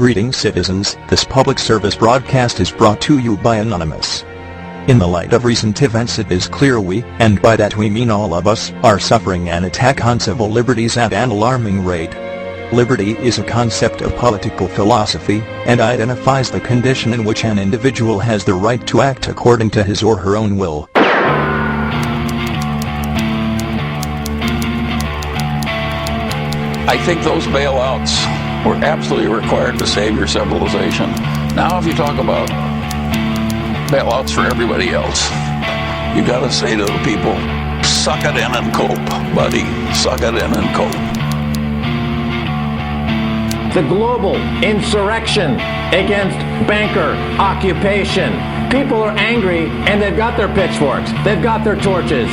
Greetings citizens, this public service broadcast is brought to you by Anonymous. In the light of recent events it is clear we, and by that we mean all of us, are suffering an attack on civil liberties at an alarming rate. Liberty is a concept of political philosophy, and identifies the condition in which an individual has the right to act according to his or her own will. I think those bailouts were absolutely required to save your civilization. Now if you talk about bailouts for everybody else, you gotta say to the people, suck it in and cope, buddy, suck it in and cope. The global insurrection against banker occupation. People are angry and they've got their pitchforks, they've got their torches.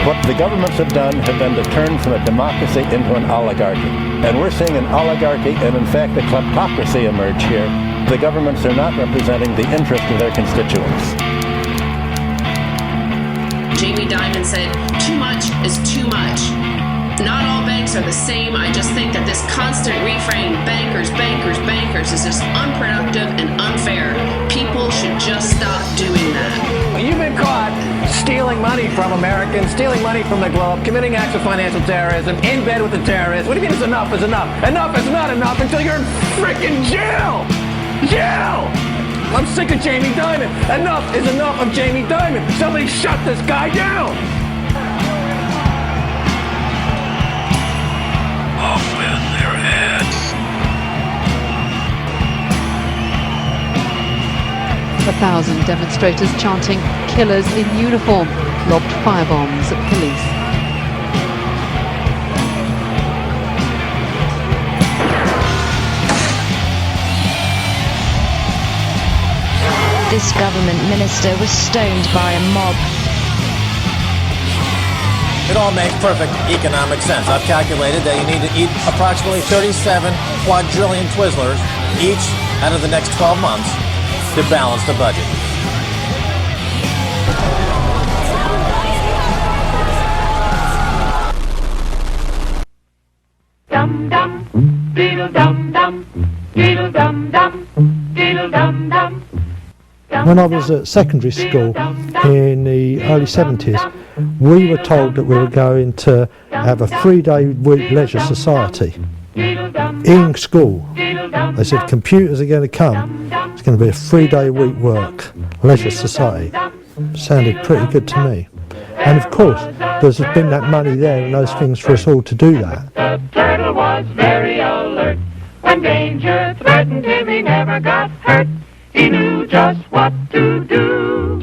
What the governments have done to turn from a democracy into an oligarchy. And we're seeing an oligarchy and in fact a kleptocracy emerge here. The governments are not representing the interest of their constituents. Jamie Dimon said, too much is too much. Not all banks are the same. I just think that this constant refrain, bankers, bankers, bankers, is just unproductive and unfair. People should just stop doing that. You've been caught stealing money from Americans, stealing money from the globe, committing acts of financial terrorism, in bed with the terrorists. What do you mean it's enough is enough? Enough is not enough until you're in freaking jail! Jail! I'm sick of Jamie Dimon. Enough is enough of Jamie Dimon. Somebody shut this guy down! Off with their heads. 1,000 demonstrators chanting "Killers in uniform" lobbed firebombs at police. This government minister was stoned by a mob. It all makes perfect economic sense. I've calculated that you need to eat approximately 37 quadrillion Twizzlers each out of the next 12 months to balance the budget. Dum dum, diddle dum dum, diddle dum dum, diddle dum dum. When I was at secondary school in the early 70s, we were told that we were going to have a 3-day week leisure society in school. They said computers are going to come, it's going to be a 3-day week work, leisure society. Sounded pretty good to me. And of course, there's been that money there and those things for us all to do that. The turtle was very alert. When danger threatened him, he never got hurt. He knew just what to do.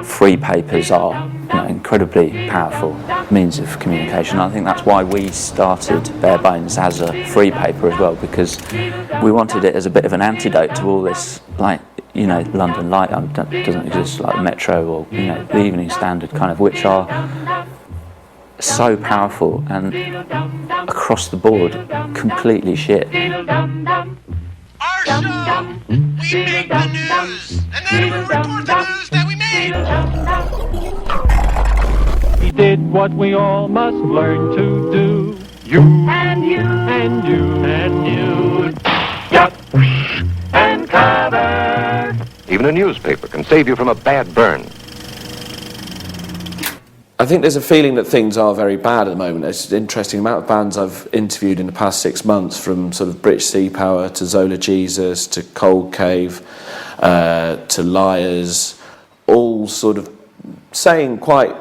Free papers are incredibly powerful means of communication. I think that's why we started Bare Bones as a free paper as well, because we wanted it as a bit of an antidote to all this, London Light doesn't exist, like Metro or the Evening Standard kind of, which are so powerful and across the board completely shit. Our show, we make the news, and then we report the news that we made. He did what we all must learn to do. You and you and you and you. Duck and cover. Even a newspaper can save you from a bad burn. I think there's a feeling that things are very bad at the moment. It's an interesting amount of bands I've interviewed in the past 6 months, from sort of British Sea Power to Zola Jesus to Cold Cave to Liars, all sort of saying quite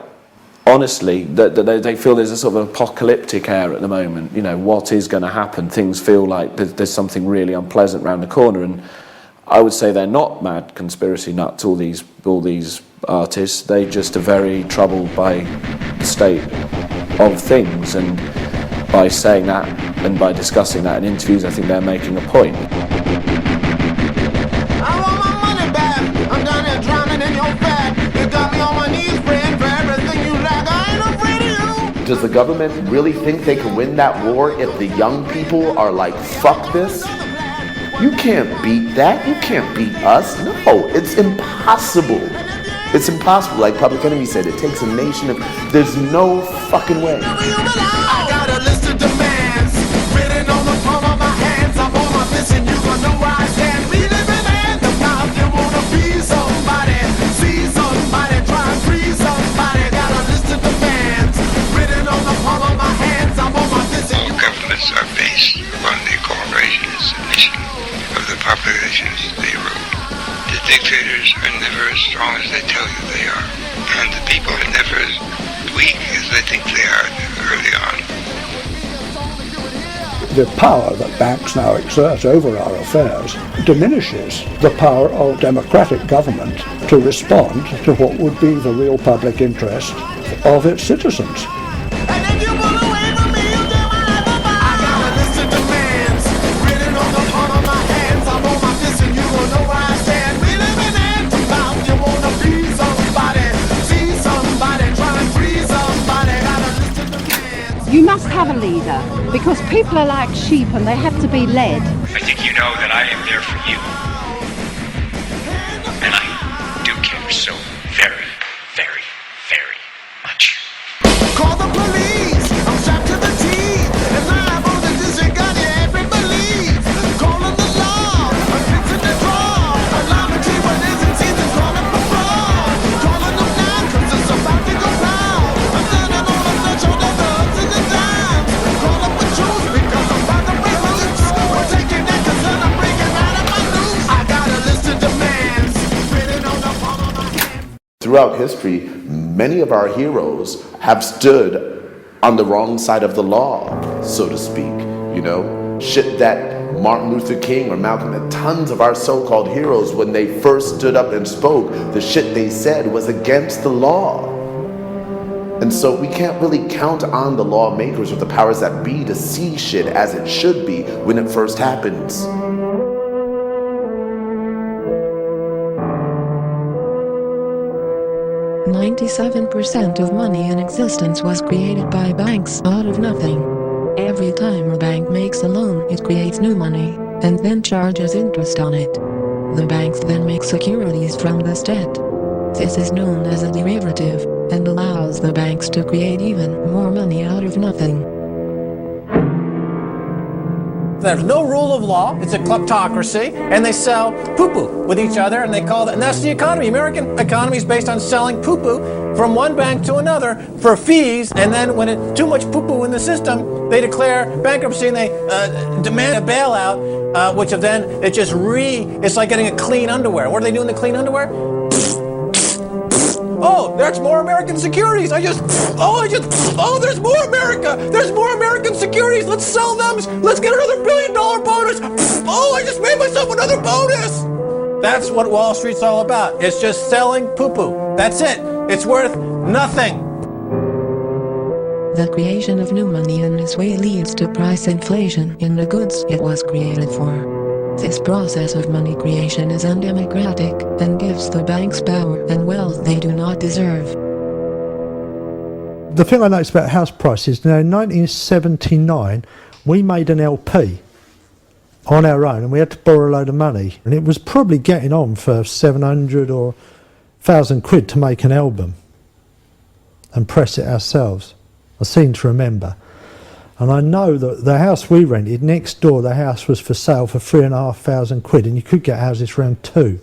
honestly that they feel there's a sort of apocalyptic air at the moment. What is going to happen? Things feel like there's something really unpleasant around the corner, and I would say they're not mad conspiracy nuts, all these artists. They just are very troubled by the state of things, and by saying that and by discussing that in interviews, I think they're making a point. I want my money back. I'm down here drowning in your fat. You got me on my knees praying for everything you lack. I ain't afraid of you. Does the government really think they can win that war if the young people are like, fuck this? You can't beat that. You can't beat us. No, it's impossible. It's impossible. Like Public Enemy said, it takes a nation of... There's no fucking way. I got a list of demands. The power that banks now exert over our affairs diminishes the power of democratic government to respond to what would be the real public interest of its citizens. You must have a leader, because people are like sheep and they have to be led. I think you know that I am there for you. And I do care so very, very, very much. Call the police, I'm strapped to the teeth. And I have all the disregard you ever believe. Calling the law, I'm fixing the draw. Alarming tree when isn't season, calling for fraud. Calling them now, cause it's about to go down. I'm standing on the threshold of the ups and the downs. Call up the truth because I'm about to break loose. We're taking that cause then I'm breaking out of my noose. I got a list of demands written on the palm of my hand. Throughout history, many of our heroes have stood on the wrong side of the law, so to speak. You know, shit that Martin Luther King or Malcolm and tons of our so-called heroes, when they first stood up and spoke, the shit they said was against the law. And so we can't really count on the lawmakers or the powers that be to see shit as it should be when it first happens. 97% of money in existence was created by banks out of nothing. Every time a bank makes a loan, it creates new money, and then charges interest on it. The banks then make securities from this debt. This is known as a derivative, and allows the banks to create even more money out of nothing. There's no rule of law, it's a kleptocracy, and they sell poo-poo with each other, and they call that, and that's the economy. American economy is based on selling poo-poo from one bank to another for fees, and then when it's too much poo-poo in the system, they declare bankruptcy and they demand a bailout, which then it's like getting a clean underwear. What do they do in the clean underwear? Oh, there's more American securities. There's more America. There's more American securities. Let's sell them. Let's get another $1 billion bonus. I just made myself another bonus. That's what Wall Street's all about. It's just selling poo-poo. That's it. It's worth nothing. The creation of new money in this way leads to price inflation in the goods it was created for. This process of money creation is undemocratic and gives the banks power and wealth they do not deserve. The thing I noticed about house prices, now in 1979 we made an LP on our own and we had to borrow a load of money, and it was probably getting on for 700 or 1,000 quid to make an album and press it ourselves. I seem to remember. And I know that the house we rented, next door the house was for sale for 3,500 quid, and you could get houses around 2,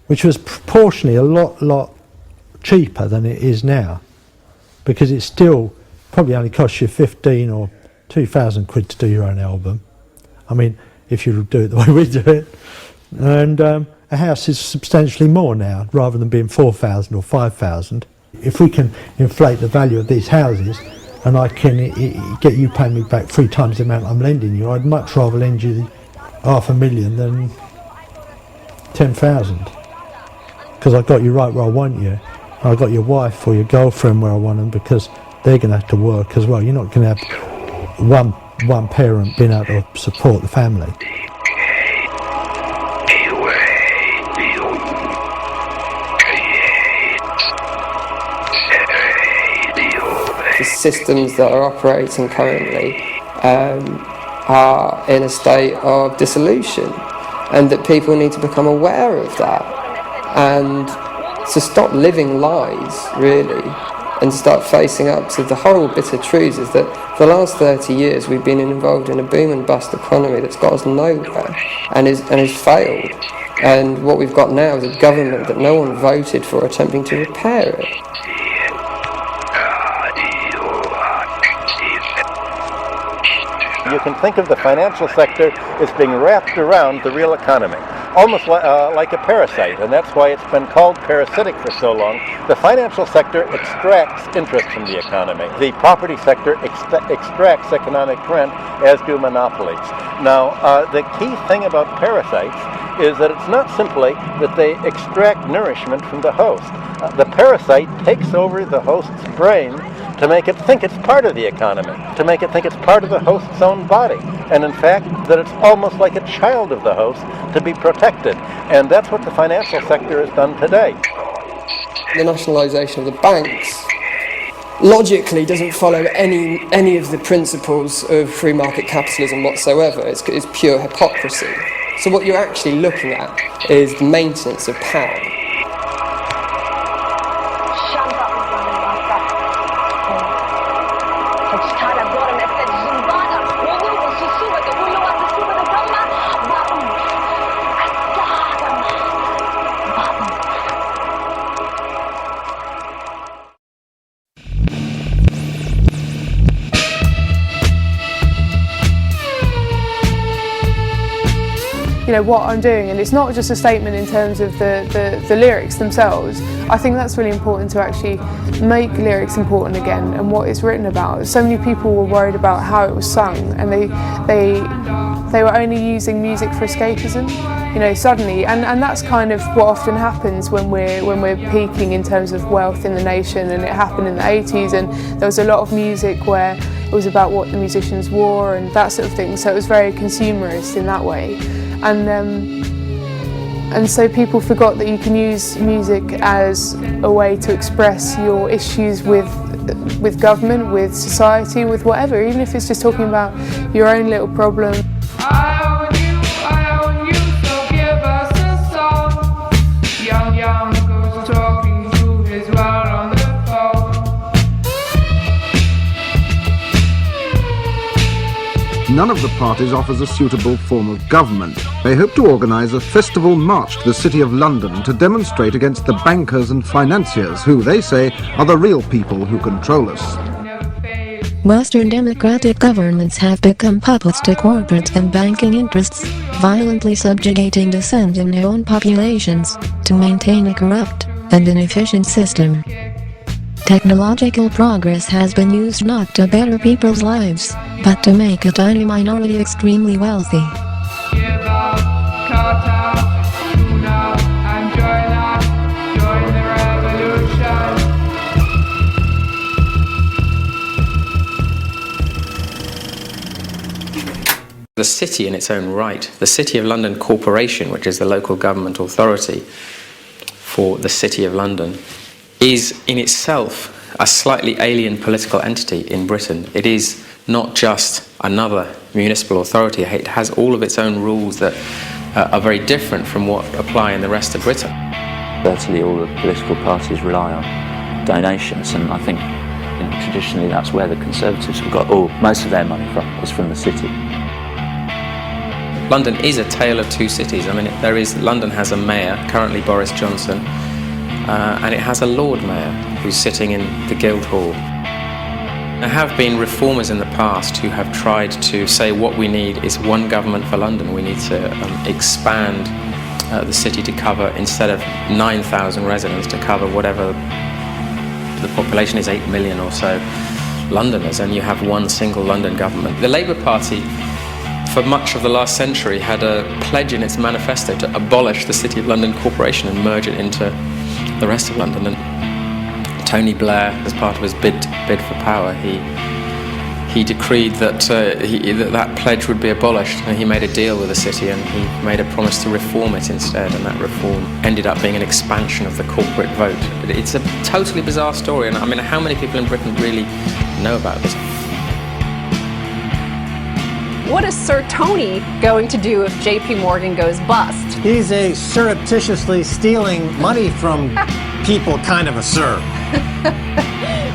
which was proportionally a lot cheaper than it is now, because it still probably only costs you 15 or 2,000 quid to do your own album. I mean, if you do it the way we do it. And a house is substantially more now, rather than being 4,000 or 5,000. If we can inflate the value of these houses, and I can get you paying me back 3 times the amount I'm lending you, I'd much rather lend you $500,000 than 10,000. Because I got you right where I want you. I got your wife or your girlfriend where I want them, because they're going to have to work as well. You're not going to have one parent being able to support the family. The systems that are operating currently are in a state of dissolution, and that people need to become aware of that and to stop living lies, really, and start facing up to the horrible bitter truths is that for the last 30 years we've been involved in a boom and bust economy that's got us nowhere and has failed. And what we've got now is a government that no one voted for attempting to repair it. You can think of the financial sector as being wrapped around the real economy, almost like a parasite, and that's why it's been called parasitic for so long. The financial sector extracts interest from the economy. The property sector extracts economic rent, as do monopolies. Now, the key thing about parasites is that it's not simply that they extract nourishment from the host. The parasite takes over the host's brain to make it think it's part of the economy, to make it think it's part of the host's own body, and in fact that it's almost like a child of the host to be protected. And that's what the financial sector has done today. The nationalisation of the banks logically doesn't follow any of the principles of free market capitalism whatsoever. It's pure hypocrisy. So what you're actually looking at is the maintenance of power. You know what I'm doing, and it's not just a statement in terms of the lyrics themselves. I think that's really important to actually make lyrics important again and what it's written about. So many people were worried about how it was sung, and they were only using music for escapism, you know, suddenly, and that's kind of what often happens when we're peaking in terms of wealth in the nation. And it happened in the 80s, and there was a lot of music where it was about what the musicians wore and that sort of thing, so it was very consumerist in that way. And so people forgot that you can use music as a way to express your issues with government, with society, with whatever, even if it's just talking about your own little problem. I own you, so give us a song. Young goes talking to his world on the phone. None of the parties offers a suitable form of government. They hope to organise a festival march to the City of London to demonstrate against the bankers and financiers who, they say, are the real people who control us. Western democratic governments have become puppets to corporate and banking interests, violently subjugating dissent in their own populations to maintain a corrupt and inefficient system. Technological progress has been used not to better people's lives, but to make a tiny minority extremely wealthy. The city in its own right, the City of London Corporation, which is the local government authority for the City of London, is in itself a slightly alien political entity in Britain. It is not just another municipal authority. It has all of its own rules that are very different from what apply in the rest of Britain. Virtually all the political parties rely on donations, and I think traditionally that's where the Conservatives have got most of their money from, is from the city. London is a tale of two cities. I mean, London has a mayor, currently Boris Johnson, and it has a Lord Mayor who's sitting in the Guildhall. There have been reformers in the past who have tried to say what we need is one government for London. We need to expand the city to cover, instead of 9,000 residents, to cover whatever the population is, 8 million or so Londoners, and you have one single London government. The Labour Party, for much of the last century, had a pledge in its manifesto to abolish the City of London Corporation and merge it into the rest of London. And Tony Blair, as part of his bid for power, he decreed that that pledge would be abolished, and he made a deal with the city, and he made a promise to reform it instead, and that reform ended up being an expansion of the corporate vote. It's a totally bizarre story, and I mean, how many people in Britain really know about this? What is Sir Tony going to do if JP Morgan goes bust? He's a surreptitiously stealing money from people kind of a sir.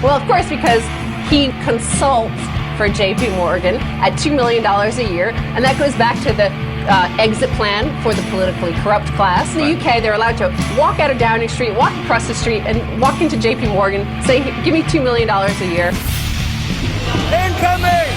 Well, of course, because he consults for JP Morgan at $2 million a year, and that goes back to the exit plan for the politically corrupt class. In the UK, they're allowed to walk out of Downing Street, walk across the street, and walk into JP Morgan, say, give me $2 million a year. Incoming!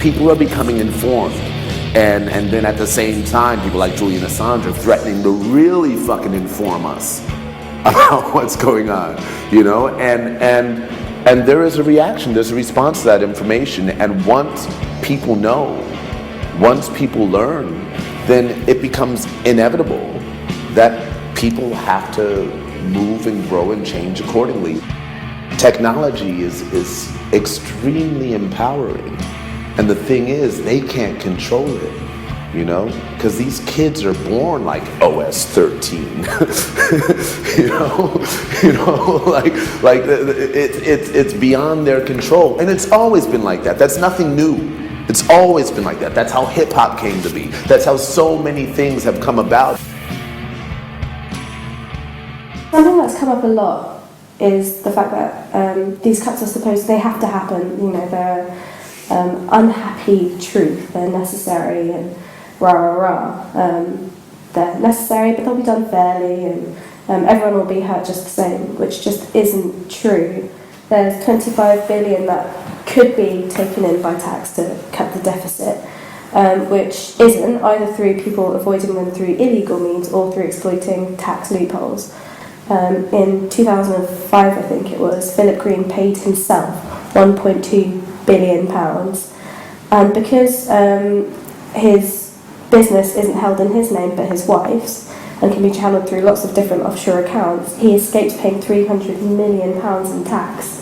People are becoming informed. And then at the same time, people like Julian Assange are threatening to really fucking inform us about what's going on, you know? And there is a reaction, there's a response to that information. And once people know, once people learn, then it becomes inevitable that people have to move and grow and change accordingly. Technology is extremely empowering. And the thing is, they can't control it, you know? Because these kids are born like OS13, it's beyond their control. And it's always been like that. That's nothing new. It's always been like that. That's how hip hop came to be. That's how so many things have come about. Something that's come up a lot is the fact that these cuts they have to happen, you know, they're unhappy truth, they're necessary and they're necessary, but they'll be done fairly and everyone will be hurt just the same, which just isn't true. There's 25 billion that could be taken in by tax to cut the deficit, which isn't, either through people avoiding them through illegal means or through exploiting tax loopholes. In 2005, I think it was, Philip Green paid himself £1.2 billion, and because his business isn't held in his name but his wife's and can be channeled through lots of different offshore accounts, he escaped paying £300 million in tax.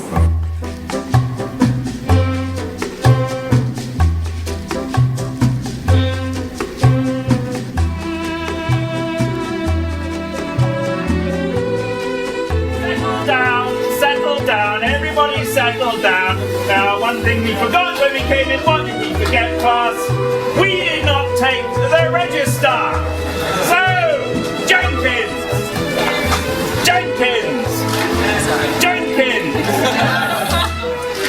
Settle down, everybody settle down. Now, one thing we forgot when we came in, what did we forget, class? We did not take the register. So, Jenkins!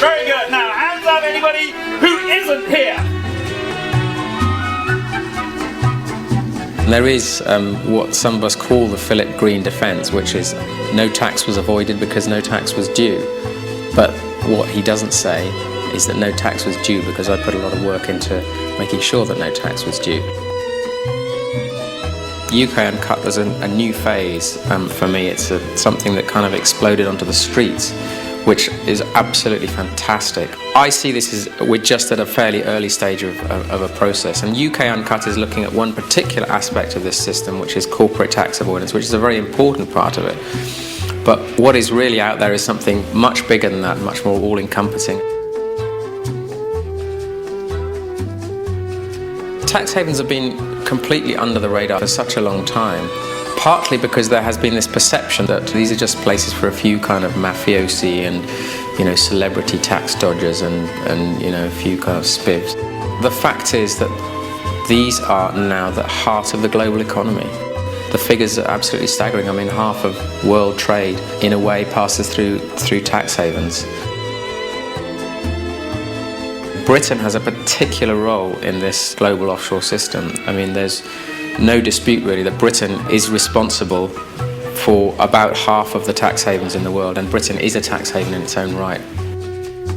Very good. Now, hands up anybody who isn't here. There is what some of us call the Philip Green defence, which is no tax was avoided because no tax was due. But what he doesn't say is that no tax was due because I put a lot of work into making sure that no tax was due. UK Uncut was a new phase for me. It's something that kind of exploded onto the streets, which is absolutely fantastic. I see this as we're just at a fairly early stage of a process, and UK Uncut is looking at one particular aspect of this system, which is corporate tax avoidance, which is a very important part of it. But what is really out there is something much bigger than that, much more all-encompassing. Tax havens have been completely under the radar for such a long time, partly because there has been this perception that these are just places for a few kind of mafiosi and, you know, celebrity tax dodgers and you know, a few kind of spivs. The fact is that these are now the heart of the global economy. The figures are absolutely staggering. I mean, half of world trade, in a way, passes through tax havens. Britain has a particular role in this global offshore system. I mean, there's no dispute really that Britain is responsible for about half of the tax havens in the world, and Britain is a tax haven in its own right.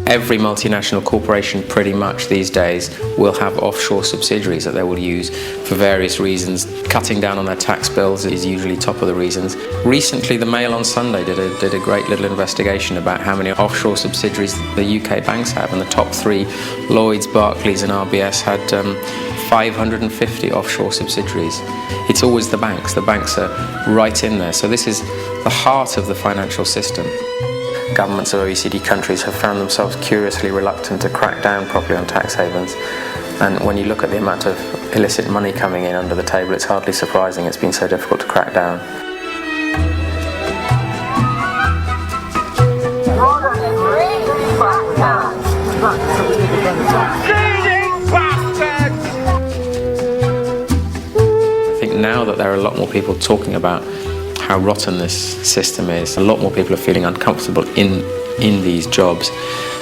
Every multinational corporation pretty much these days will have offshore subsidiaries that they will use for various reasons. Cutting down on their tax bills is usually top of the reasons. Recently, the Mail on Sunday did a great little investigation about how many offshore subsidiaries the UK banks have, and the top three, Lloyds, Barclays and RBS, had 550 offshore subsidiaries. It's always the banks. The banks are right in there. So this is the heart of the financial system. Governments of OECD countries have found themselves curiously reluctant to crack down properly on tax havens. And when you look at the amount of illicit money coming in under the table, it's hardly surprising it's been so difficult to crack down. I think now that there are a lot more people talking about how rotten this system is, a lot more people are feeling uncomfortable in these jobs.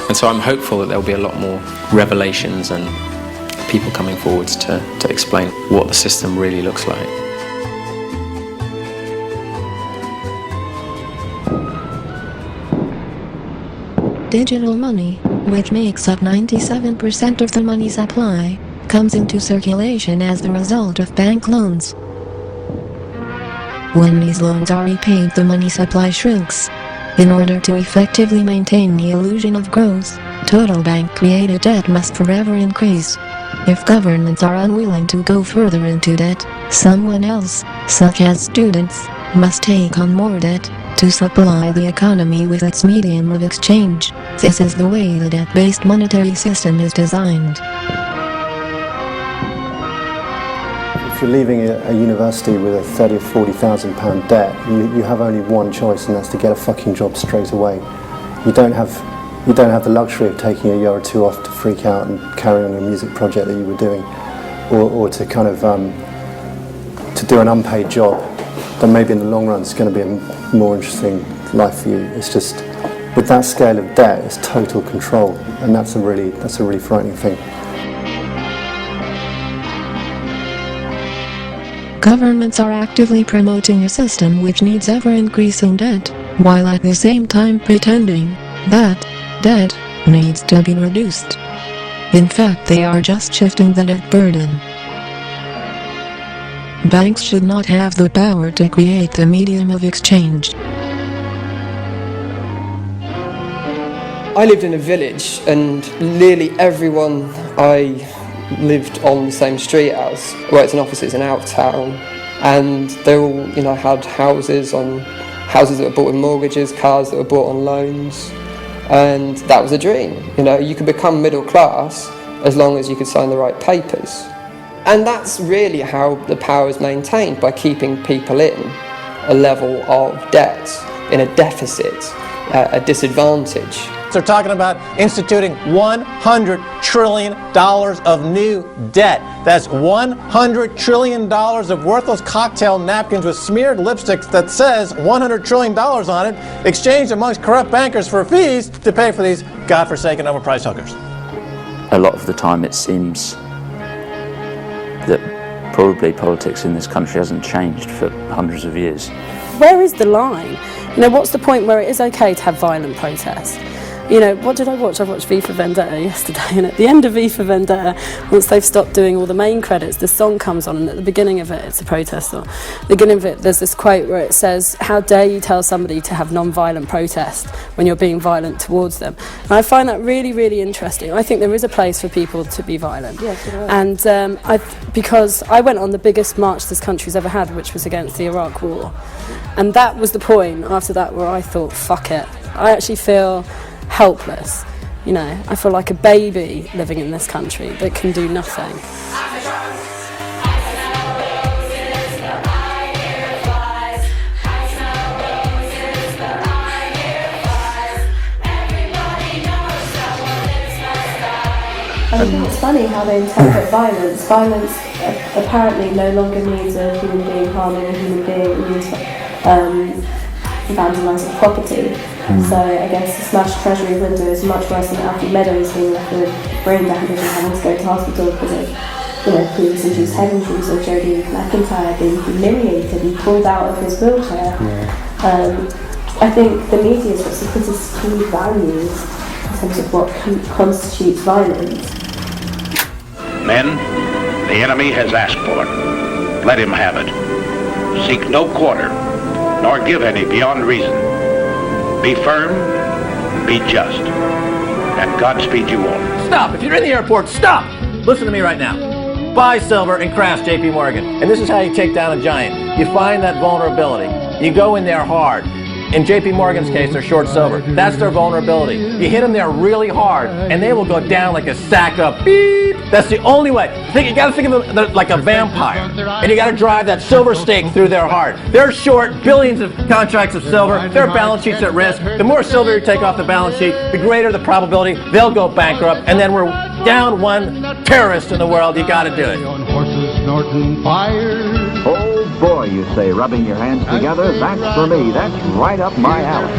And so I'm hopeful that there'll be a lot more revelations and people coming forwards to explain what the system really looks like. Digital money. which makes up 97% of the money supply, comes into circulation as the result of bank loans. When these loans are repaid, the money supply shrinks. In order to effectively maintain the illusion of growth, total bank-created debt must forever increase. If governments are unwilling to go further into debt, someone else, such as students, must take on more debt to supply the economy with its medium of exchange. This is the way the debt-based monetary system is designed. If you're leaving a university with a £30,000 or £40,000 debt, you have only one choice, and that's to get a fucking job straight away. You don't have the luxury of taking a year or two off to freak out and carry on your music project that you were doing, or to kind of to do an unpaid job that maybe in the long run is going to be a more interesting life for you. It's just, with that scale of debt, it's total control, and that's a really frightening thing. Governments are actively promoting a system which needs ever-increasing debt, while at the same time pretending that debt needs to be reduced. In fact, they are just shifting the debt burden. Banks should not have the power to create the medium of exchange. I lived in a village, and nearly everyone I lived on the same street as worked in offices in out town, and they all, had houses that were bought with mortgages, cars that were bought on loans, and that was a dream. You could become middle class as long as you could sign the right papers. And that's really how the power is maintained, by keeping people in a level of debt, in a deficit, a disadvantage. They're talking about instituting $100 trillion of new debt. That's $100 trillion of worthless cocktail napkins with smeared lipstick that says $100 trillion on it, exchanged amongst corrupt bankers for fees to pay for these godforsaken overpriced hookers. A lot of the time it seems that probably politics in this country hasn't changed for hundreds of years. Where is the line? What's the point where it is okay to have violent protests? What did I watch? I watched V for Vendetta yesterday, and at the end of V for Vendetta, once they've stopped doing all the main credits, the song comes on, and at the beginning of it, it's a protest song. At the beginning of it, there's this quote where it says, "How dare you tell somebody to have non-violent protest when you're being violent towards them?" And I find that really, really interesting. I think there is a place for people to be violent. Yes, and because I went on the biggest march this country's ever had, which was against the Iraq War. And that was the point after that where I thought, fuck it. I actually feel helpless. I feel like a baby living in this country that can do nothing. I think it's funny how they interpret violence. Violence apparently no longer means a human being harming a human being. It means vandalising property. So I guess the smashed Treasury window is much worse than Alfie Meadows being left with brain damage and having to go to hospital because of police-induced head injuries, or Jodie McIntyre being humiliated and pulled out of his wheelchair. I think the media is what's put as key values in terms of what constitutes violence. Men, the enemy has asked for it. Let him have it. Seek no quarter, nor give any beyond reason. Be firm, be just, and Godspeed you all. Stop! If you're in the airport, stop! Listen to me right now. Buy silver and crash JP Morgan. And this is how you take down a giant. You find that vulnerability. You go in there hard. In JP Morgan's case, they're short silver. That's their vulnerability. You hit them there really hard, and they will go down like a sack of beep. That's the only way. You got to think of them like a vampire, and you got to drive that silver stake through their heart. They're short billions of contracts of silver. Their balance sheet's at risk. The more silver you take off the balance sheet, the greater the probability they'll go bankrupt, and then we're down one terrorist in the world. You got to do it. Horses snorting fire. Oh boy, you say, rubbing your hands together, that's for me. That's right up my alley.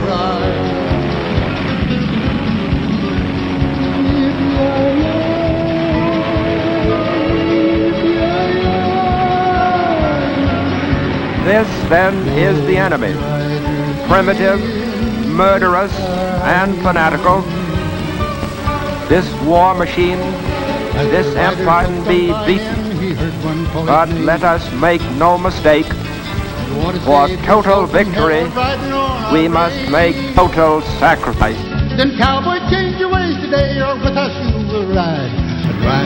This, then, is the enemy. Primitive, murderous, and fanatical. this war machine, this empire be beaten. But let us make no mistake, for total victory, we must make total sacrifice. Then cowboy, change your ways today, or with us you will ride.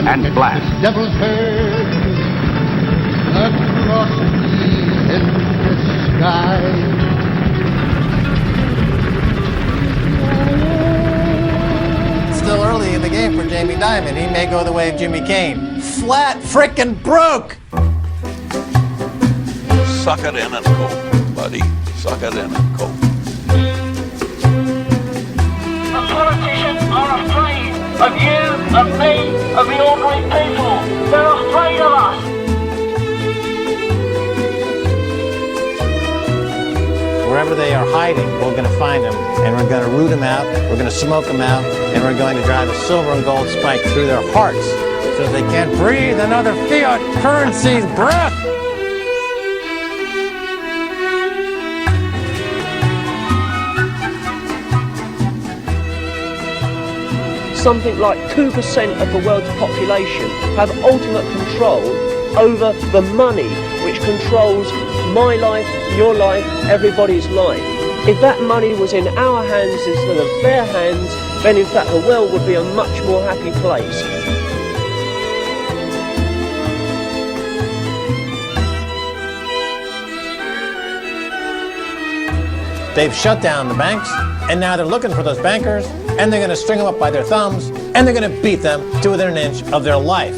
And blast. Devil's herd across the endless sky. Still early in the game for Jamie Dimon. He may go the way of Jimmy Kane. Flat frickin' broke! Suck it in and cope, buddy. Suck it in and cope. The politicians are afraid of you, of me, of the ordinary people. They're afraid of us. Wherever they are hiding, we're going to find them, and we're going to root them out, we're going to smoke them out, and we're going to drive a silver and gold spike through their hearts so they can't breathe another fiat currency's breath. Something like 2% of the world's population have ultimate control over the money which controls my life, your life, everybody's life. If that money was in our hands instead of their hands, then in fact the world would be a much more happy place. They've shut down the banks, and now they're looking for those bankers, and they're going to string them up by their thumbs, and they're going to beat them to within an inch of their life.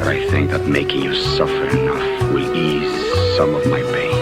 I think that making you suffer enough will ease some of my pain.